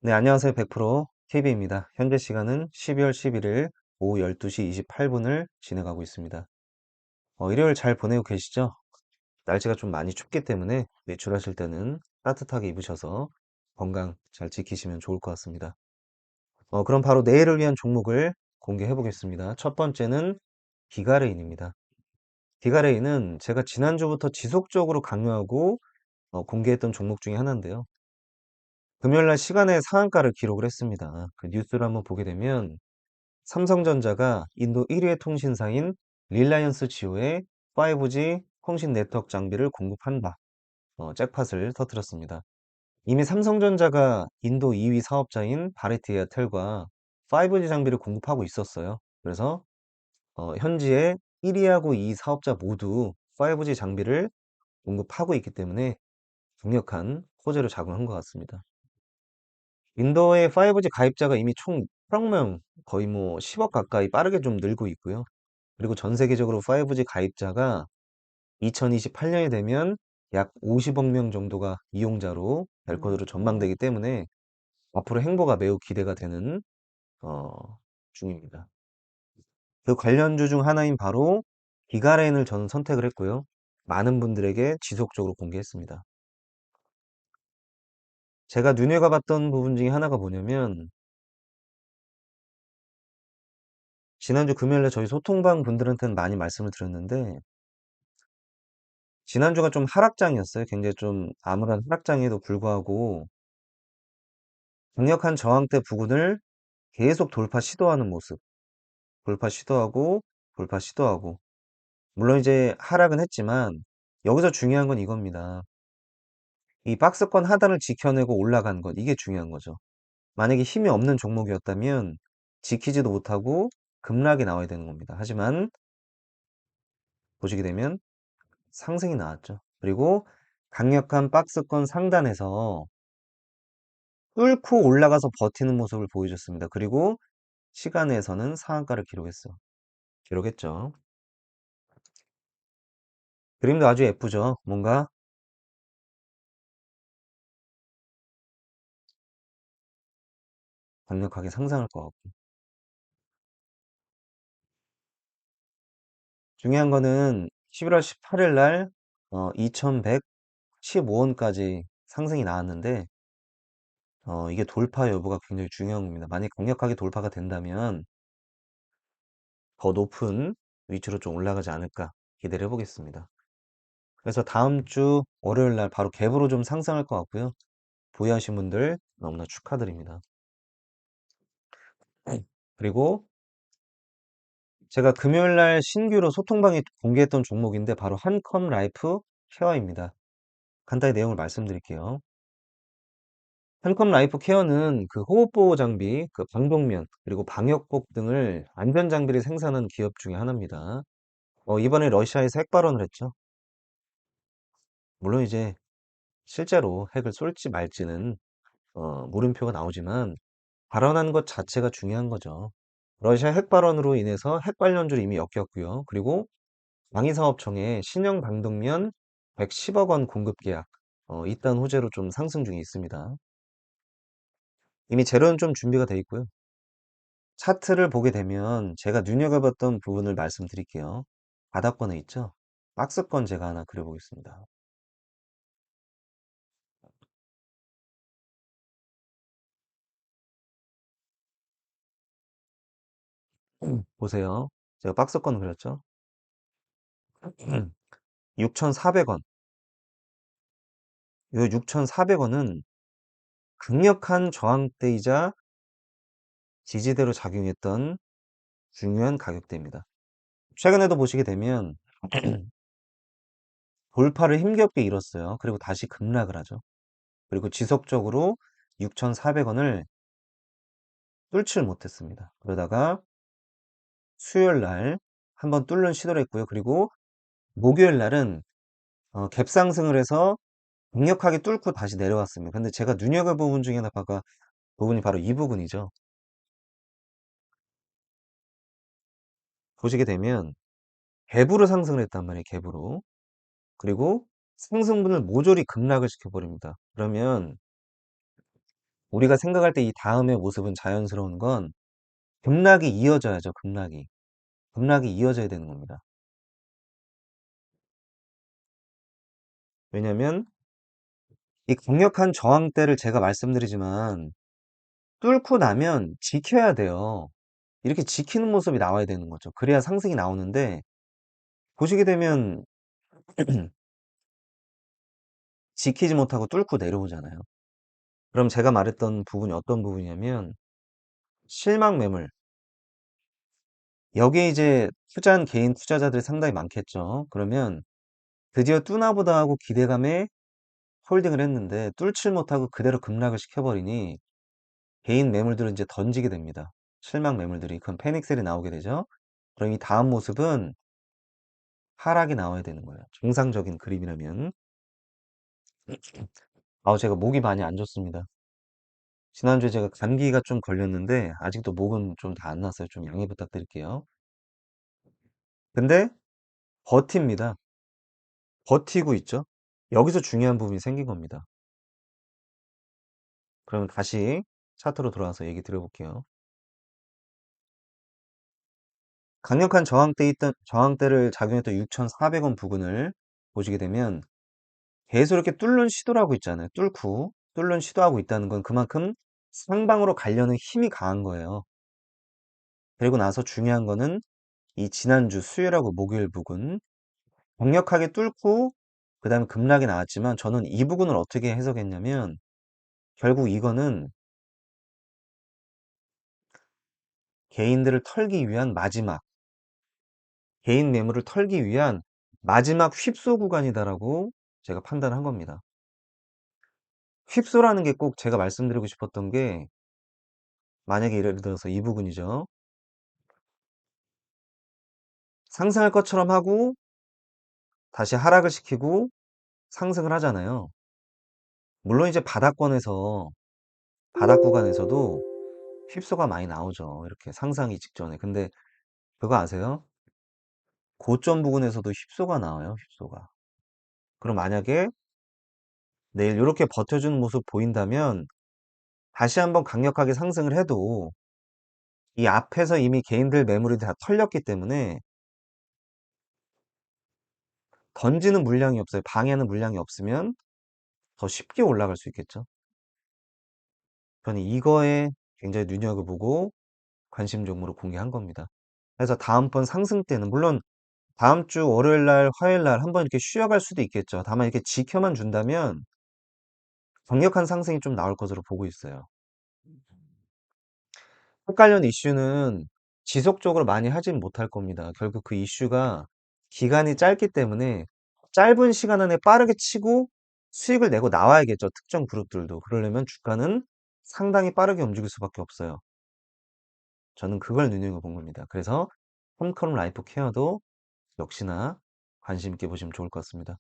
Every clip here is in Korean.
네, 안녕하세요. 100% KB입니다. 현재 시간은 12월 11일 오후 12시 28분을 지나가고 있습니다. 일요일 잘 보내고 계시죠? 날씨가 좀 많이 춥기 때문에 외출하실 때는 따뜻하게 입으셔서 건강 잘 지키시면 좋을 것 같습니다. 그럼 바로 내일을 위한 종목을 공개해 보겠습니다. 첫 번째는 기가레인입니다. 기가레인은 제가 지난주부터 지속적으로 강요하고 공개했던 종목 중에 하나인데요. 금요일날 시간에 상한가를 기록을 했습니다. 그 뉴스를 한번 보게 되면 삼성전자가 인도 1위의 통신사인 릴라이언스 지오에 5G 통신 네트워크 장비를 공급한다. 잭팟을 터뜨렸습니다. 이미 삼성전자가 인도 2위 사업자인 바레티 에어텔과 5G 장비를 공급하고 있었어요. 그래서 현지에 1위하고 2위 사업자 모두 5G 장비를 공급하고 있기 때문에 강력한 호재로 작용한 것 같습니다. 인도의 5G 가입자가 이미 총 8억 명, 거의 뭐 10억 가까이 빠르게 좀 늘고 있고요. 그리고 전 세계적으로 5G 가입자가 2028년이 되면 약 50억 명 정도가 이용자로 될 것으로 전망되기 때문에 앞으로 행보가 매우 기대가 되는 어, 중입니다. 그 관련주 중 하나인 바로 기가렌을 저는 선택을 했고요. 많은 분들에게 지속적으로 공개했습니다. 제가 눈여겨봤던 부분 중에 하나가 뭐냐면 지난주 금요일에 저희 소통방 분들한테는 많이 말씀을 드렸는데 지난주가 좀 하락장이었어요. 굉장히 좀 암울한 하락장에도 불구하고 강력한 저항대 부근을 계속 돌파 시도하는 모습. 돌파 시도하고 돌파 시도하고 물론 이제 하락은 했지만 여기서 중요한 건 이겁니다. 이 박스권 하단을 지켜내고 올라간 것 이게 중요한 거죠. 만약에 힘이 없는 종목이었다면 지키지도 못하고 급락이 나와야 되는 겁니다. 하지만 보시게 되면 상승이 나왔죠. 그리고 강력한 박스권 상단에서 뚫고 올라가서 버티는 모습을 보여줬습니다. 그리고 시간에서는 상한가를 기록했죠. 그림도 아주 예쁘죠. 뭔가 강력하게 상승할 것 같고. 중요한 거는 11월 18일 날 2115원까지 상승이 나왔는데 이게 돌파 여부가 굉장히 중요한 겁니다. 만약 강력하게 돌파가 된다면 더 높은 위치로 좀 올라가지 않을까 기대를 해보겠습니다. 그래서 다음 주 월요일 날 바로 갭으로 좀 상승할 것 같고요. 보유하신 분들 너무나 축하드립니다. 그리고 제가 금요일 날 신규로 소통방에 공개했던 종목인데 바로 한컴 라이프 케어입니다. 간단히 내용을 말씀드릴게요. 한컴 라이프 케어는 그 호흡보호 장비, 그 방독면, 그리고 방역복 등을 안전장비를 생산하는 기업 중에 하나입니다. 이번에 러시아에서 핵 발언을 했죠. 물론 이제 실제로 핵을 쏠지 말지는 물음표가 나오지만 발언한 것 자체가 중요한 거죠. 러시아 핵 발언으로 인해서 핵 관련주를 이미 엮였고요. 그리고 방위사업청에 신형 방독면 110억 원 공급 계약, 이딴 호재로 좀 상승 중에 있습니다. 이미 재료는 좀 준비가 돼 있고요. 차트를 보게 되면 제가 눈여겨봤던 부분을 말씀드릴게요. 바닥권에 있죠? 박스권 제가 하나 그려보겠습니다. 보세요. 제가 박스권 그렸죠? 6,400원. 이 6,400원은 강력한 저항대이자 지지대로 작용했던 중요한 가격대입니다. 최근에도 보시게 되면 돌파를 힘겹게 이뤘어요. 그리고 다시 급락을 하죠. 그리고 지속적으로 6,400원을 뚫지를 못했습니다. 그러다가 수요일 날 한번 뚫는 시도를 했고요. 그리고 목요일 날은 갭상승을 해서 강력하게 뚫고 다시 내려왔습니다. 근데 제가 눈여겨본 부분 중에 하나가 부분이 바로 이 부분이죠. 보시게 되면 갭으로 상승을 했단 말이에요. 갭으로. 그리고 상승분을 모조리 급락을 시켜버립니다. 그러면 우리가 생각할 때 이 다음의 모습은 자연스러운 건 급락이 이어져야죠, 급락이. 급락이 이어져야 되는 겁니다. 왜냐면 이 강력한 저항대를 제가 말씀드리지만 뚫고 나면 지켜야 돼요. 이렇게 지키는 모습이 나와야 되는 거죠. 그래야 상승이 나오는데 보시게 되면 지키지 못하고 뚫고 내려오잖아요. 그럼 제가 말했던 부분이 어떤 부분이냐면 실망 매물. 여기에 이제 투자한 개인 투자자들이 상당히 많겠죠. 그러면 드디어 뚜나 보다 하고 기대감에 홀딩을 했는데 뚫질 못하고 그대로 급락을 시켜버리니 개인 매물들은 이제 던지게 됩니다. 실망 매물들이. 그럼 패닉셀이 나오게 되죠. 그럼 이 다음 모습은 하락이 나와야 되는 거예요. 정상적인 그림이라면. 제가 목이 많이 안 좋습니다. 지난주에 제가 감기가 좀 걸렸는데 아직도 목은 좀 다 안 났어요. 좀 양해 부탁드릴게요. 근데 버팁니다. 버티고 있죠. 여기서 중요한 부분이 생긴 겁니다. 그러면 다시 차트로 돌아와서 얘기 드려볼게요. 강력한 저항대를 작용했던 6,400원 부근을 보시게 되면 계속 이렇게 뚫는 시도를 하고 있잖아요. 뚫는 시도하고 있다는 건 그만큼 상방으로 가려는 힘이 강한 거예요. 그리고 나서 중요한 거는 이 지난주 수요일하고 목요일 부근 강력하게 뚫고 그 다음에 급락이 나왔지만 저는 이 부분을 어떻게 해석했냐면 결국 이거는 개인들을 털기 위한 개인 매물을 털기 위한 마지막 휩소 구간이다라고 제가 판단한 겁니다. 휩소라는 게 꼭 제가 말씀드리고 싶었던 게 만약에 예를 들어서 이 부분이죠. 상승할 것처럼 하고 다시 하락을 시키고 상승을 하잖아요. 물론 이제 바닥 구간에서도 휩소가 많이 나오죠. 이렇게 상상이 직전에. 근데 그거 아세요? 고점 부근에서도 휩소가 나와요. 휩소가. 그럼 만약에 내일 이렇게 버텨주는 모습 보인다면 다시 한번 강력하게 상승을 해도 이 앞에서 이미 개인들 매물이 다 털렸기 때문에 던지는 물량이 없어요. 방해하는 물량이 없으면 더 쉽게 올라갈 수 있겠죠. 저는 이거에 굉장히 눈여겨보고 관심 종목으로 공개한 겁니다. 그래서 다음번 상승 때는 물론 다음 주 월요일 날, 화요일 날 한번 이렇게 쉬어갈 수도 있겠죠. 다만 이렇게 지켜만 준다면 강력한 상승이 좀 나올 것으로 보고 있어요. 핵 관련 이슈는 지속적으로 많이 하진 못할 겁니다. 결국 그 이슈가 기간이 짧기 때문에 짧은 시간 안에 빠르게 치고 수익을 내고 나와야겠죠. 특정 그룹들도. 그러려면 주가는 상당히 빠르게 움직일 수밖에 없어요. 저는 그걸 눈여겨본 겁니다. 그래서 홈컬럼 라이프 케어도 역시나 관심 있게 보시면 좋을 것 같습니다.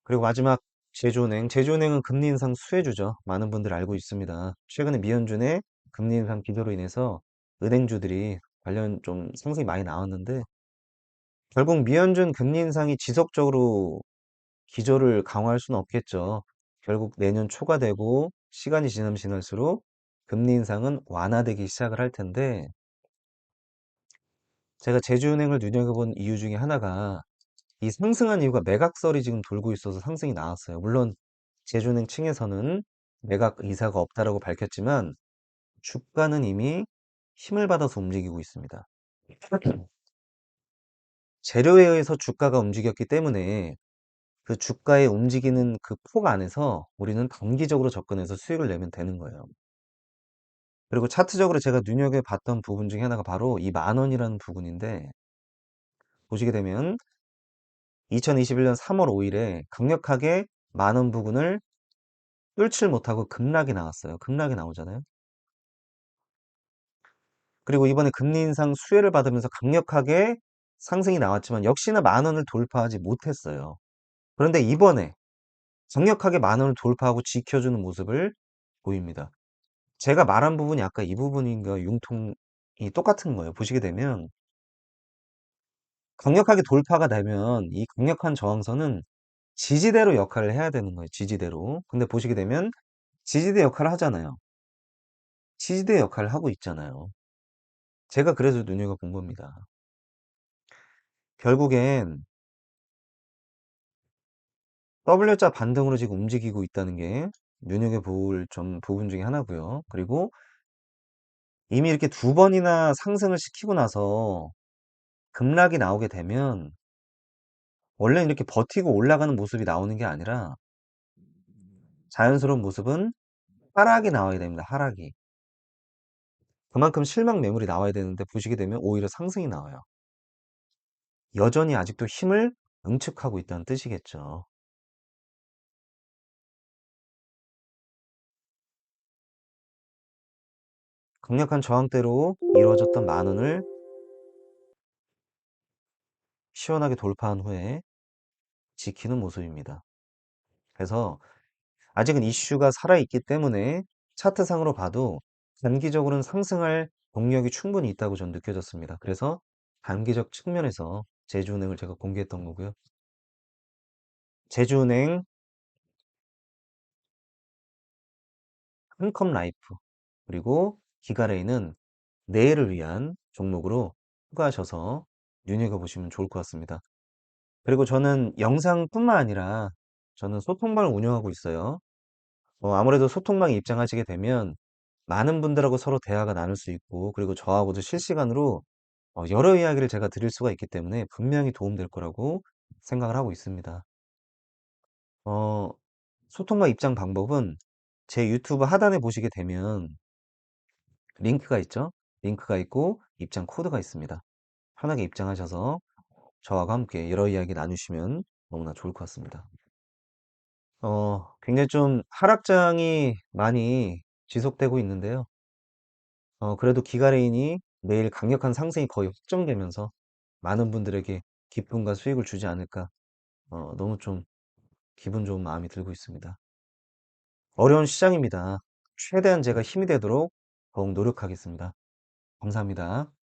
그리고 마지막 제주은행. 제주은행은 금리 인상 수혜주죠. 많은 분들 알고 있습니다. 최근에 미연준의 금리 인상 기조로 인해서 은행주들이 관련 좀 상승이 많이 나왔는데 결국 미연준 금리 인상이 지속적으로 기조를 강화할 수는 없겠죠. 결국 내년 초가 되고 시간이 지나면 지날수록 금리 인상은 완화되기 시작을 할 텐데 제가 제주은행을 눈여겨본 이유 중에 하나가 이 상승한 이유가 매각설이 지금 돌고 있어서 상승이 나왔어요. 물론 제주은행 층에서는 매각 의사가 없다라고 밝혔지만 주가는 이미 힘을 받아서 움직이고 있습니다. 재료에 의해서 주가가 움직였기 때문에 그 주가의 움직이는 그 폭 안에서 우리는 단기적으로 접근해서 수익을 내면 되는 거예요. 그리고 차트적으로 제가 눈여겨봤던 부분 중에 하나가 바로 이 10,000원이라는 부분인데 보시게 되면 2021년 3월 5일에 강력하게 10,000원 부근을 뚫질 못하고 급락이 나왔어요. 급락이 나오잖아요. 그리고 이번에 금리 인상 수혜를 받으면서 강력하게 상승이 나왔지만 역시나 10,000원을 돌파하지 못했어요. 그런데 이번에 강력하게 10,000원을 돌파하고 지켜주는 모습을 보입니다. 제가 말한 부분이 아까 이 부분인가 융통이 똑같은 거예요. 보시게 되면 강력하게 돌파가 되면 이 강력한 저항선은 지지대로 역할을 해야 되는 거예요. 지지대로. 근데 보시게 되면 지지대 역할을 하잖아요. 지지대 역할을 하고 있잖아요. 제가 그래서 눈여겨본 겁니다. 결국엔 W자 반등으로 지금 움직이고 있다는 게 눈여겨볼 점 부분 중에 하나고요. 그리고 이미 이렇게 두 번이나 상승을 시키고 나서 급락이 나오게 되면 원래는 이렇게 버티고 올라가는 모습이 나오는 게 아니라 자연스러운 모습은 하락이 나와야 됩니다. 하락이. 그만큼 실망 매물이 나와야 되는데 보시게 되면 오히려 상승이 나와요. 여전히 아직도 힘을 응축하고 있다는 뜻이겠죠. 강력한 저항대로 이루어졌던 만원을 시원하게 돌파한 후에 지키는 모습입니다. 그래서 아직은 이슈가 살아있기 때문에 차트상으로 봐도 단기적으로는 상승할 동력이 충분히 있다고 전 느껴졌습니다. 그래서 단기적 측면에서 제주은행을 제가 공개했던 거고요. 제주은행, 한컴라이프, 그리고 기가레이는 내일을 위한 종목으로 추가하셔서 눈여겨보시면 좋을 것 같습니다. 그리고 저는 영상뿐만 아니라 저는 소통방을 운영하고 있어요. 아무래도 소통방에 입장하시게 되면 많은 분들하고 서로 대화가 나눌 수 있고, 그리고 저하고도 실시간으로 여러 이야기를 제가 드릴 수가 있기 때문에 분명히 도움될 거라고 생각을 하고 있습니다. 어, 소통방 입장 방법은 제 유튜브 하단에 보시게 되면 링크가 있죠? 링크가 있고 입장 코드가 있습니다. 편하게 입장하셔서 저하고 함께 여러 이야기 나누시면 너무나 좋을 것 같습니다. 굉장히 좀 하락장이 많이 지속되고 있는데요. 그래도 기가레인이 내일 강력한 상승이 거의 확정되면서 많은 분들에게 기쁨과 수익을 주지 않을까. 너무 좀 기분 좋은 마음이 들고 있습니다. 어려운 시장입니다. 최대한 제가 힘이 되도록 더욱 노력하겠습니다. 감사합니다.